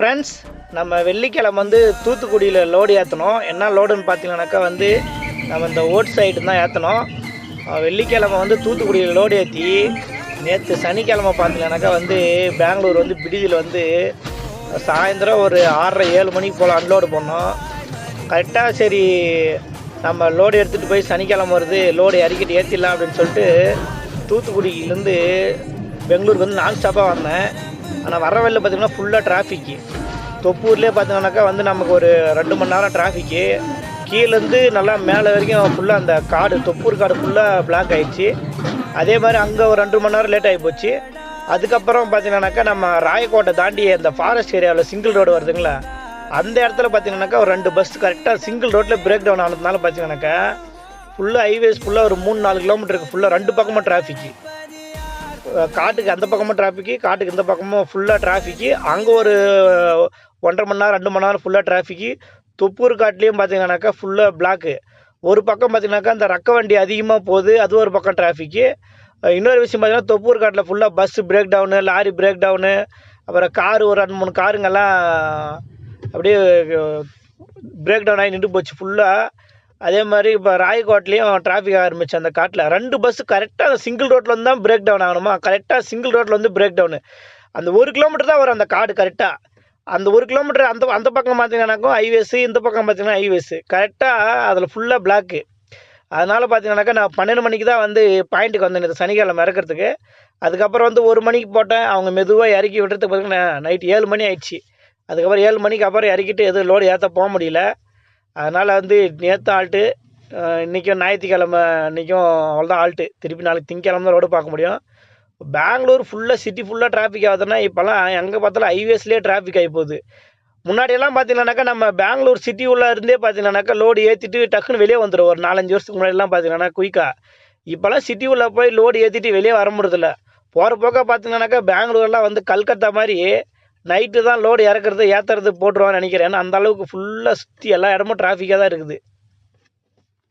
Friends, நம்ம வெள்ளிக்கிழமை வந்து தூத்துக்குடியில் லோடு ஏற்றணும். என்ன லோடுன்னு பார்த்தீங்கன்னாக்கா வந்து நம்ம இந்த ஓட் சைடு தான் ஏற்றணும். வெள்ளிக்கிழமை வந்து தூத்துக்குடியில் லோடு ஏற்றி நேற்று சனிக்கிழமை பார்த்தீங்கன்னாக்கா வந்து பெங்களூர் வந்து விடுதியில் வந்து சாயந்தரம் ஒரு 6:30-7 மணிக்கு போல் அன்லோடு பண்ணோம். கரெக்டாக சரி நம்ம லோடு எடுத்துகிட்டு போய் சனிக்கிழமை வருது, லோடு இறக்கிட்டு ஏற்றிடலாம் அப்படின்னு சொல்லிட்டு தூத்துக்குடியிலேருந்து பெங்களூருக்கு வந்து நான் ஸ்டாப்பாக வந்தேன். ஆனால் வர வழியில் பார்த்திங்கன்னா ஃபுல்லாக டிராஃபிக்கு. தொப்பூர்லேயே பார்த்தீங்கன்னாக்கா வந்து நமக்கு ஒரு 2 மணி நேரம் டிராஃபிக்கு. கீழேருந்து நல்லா மேலே வரைக்கும் ஃபுல்லாக அந்த காடு, தொப்பூர் காடு ஃபுல்லாக பிளாக் ஆகிடுச்சு. அதே மாதிரி அங்கே ஒரு 2 மணி நேரம் லேட் ஆகி போச்சு. அதுக்கப்புறம் பார்த்தீங்கன்னாக்கா நம்ம ராயக்கோட்டை தாண்டி அந்த ஃபாரஸ்ட் ஏரியாவில் சிங்கிள் ரோடு வருதுங்களா, அந்த இடத்துல பார்த்தீங்கன்னாக்கா ஒரு 2 பஸ் கரெக்டாக சிங்கிள் ரோட்டில் பிரேக் டவுன் ஆனதுனால பார்த்தீங்கன்னாக்கா ஃபுல்லாக ஹைவேஸ் ஃபுல்லாக ஒரு 3-4 கிலோமீட்டருக்கு ஃபுல்லாக 2 பக்கமும் டிராஃபிக்கு. காட்டுக்கு அந்த பக்கமும் டிராஃபிக்கு, காட்டுக்கு இந்த பக்கமும் ஃபுல்லாக டிராஃபிக்கு. அங்கே ஒரு 1.5 மணி நேரம் 2 மணி நேரம் ஃபுல்லாக டிராஃபிக்கு. தொப்பூர் காட்டிலையும் பார்த்தீங்கன்னாக்கா ஃபுல்லாக பிளாக்கு. ஒரு பக்கம் பார்த்தீங்கன்னாக்கா அந்த ரக்க வண்டி அதிகமாக போகுது, அது ஒரு பக்கம் டிராஃபிக்கு. இன்னொரு விஷயம் பார்த்தீங்கன்னா தொப்பூர் காட்டில் ஃபுல்லாக bus break down, lorry break down, அப்புறம் காரு ஒரு 2-3 காருங்கெல்லாம் அப்படியே பிரேக் டவுன் ஆகி நின்று போச்சு ஃபுல்லாக. அதே மாதிரி இப்போ ராயக்கோட்லேயும் டிராஃபிக் ஆரம்பிச்சு. அந்த காட்டில் 2 பஸ்ஸு கரெக்டாக சிங்கிள் ரோட்டில் வந்து தான் பிரேக் டவுன் ஆகணுமா, கரெக்டாக சிங்கிள் ரோட்டில் வந்து பிரேக் டவுனு. அந்த 1 கிலோமீட்டர் தான் வரும் அந்த காடு. கரெக்டாக அந்த 1 கிலோமீட்டர் அந்த பக்கம் பார்த்தீங்கன்னாக்கும் ஹைவேஸு, இந்த பக்கம் பார்த்தீங்கன்னா ஹைவேஸு. கரெக்டாக அதில் ஃபுல்லாக பிளாக்கு. அதனால் பார்த்தீங்கன்னாக்கா நான் 12 மணிக்கு தான் வந்து பாயிண்ட்டுக்கு வந்தேன் இந்த சனிக்கிழமை இறக்கிறதுக்கு. அதுக்கப்புறம் வந்து 1 மணிக்கு போட்டேன். அவங்க மெதுவாக இறக்கி விடுறதுக்கு பார்த்தீங்கன்னா நைட்டு 7 மணி ஆயிடுச்சு. அதுக்கப்புறம் 7 மணிக்கு அப்புறம் இறக்கிட்டு எதுவும் லோடு ஏற்ற போக முடியல. அதனால் வந்து நேற்று ஆல்ட்டு, இன்றைக்கும் ஞாயிற்றுக்கிழமை, இன்றைக்கும் அவ்வளோதான் ஆல்ட்டு. திருப்பி நாளைக்கு திங்கக்கிழமை தான் ரோடு பார்க்க முடியும். பெங்களூர் ஃபுல்லாக சிட்டி ஃபுல்லாக டிராஃபிக் ஆகுதுன்னா இப்போல்லாம் எங்கே பார்த்தாலும் ஹைவேஸ்லேயே டிராஃபிக் ஆகி போகுது. முன்னாடியெல்லாம் பார்த்தீங்கன்னாக்கா நம்ம பெங்களூர் சிட்டி உள்ளே இருந்தே பார்த்தீங்கன்னாக்கா லோடு ஏற்றிட்டு டக்குன்னு வெளியே வந்துடும். ஒரு 4-5 வருஷத்துக்கு முன்னாடிலாம் பார்த்தீங்கன்னா குயிக்காக. இப்போல்லாம் சிட்டி உள்ளே போய் லோடு ஏற்றிட்டு வெளியே வர முடியதில்ல. போகிற போக்க பார்த்தீங்கன்னாக்கா பெங்களூர்லாம் வந்து கல்கத்தா மாதிரி நைட்டு தான் லோடு இறக்குறது ஏற்றுறது போட்டுருவான்னு நினைக்கிறேன். ஏன்னா அந்த அளவுக்கு ஃபுல்லாக சுற்றி எல்லா இடமும் டிராஃபிக்காக தான் இருக்குது.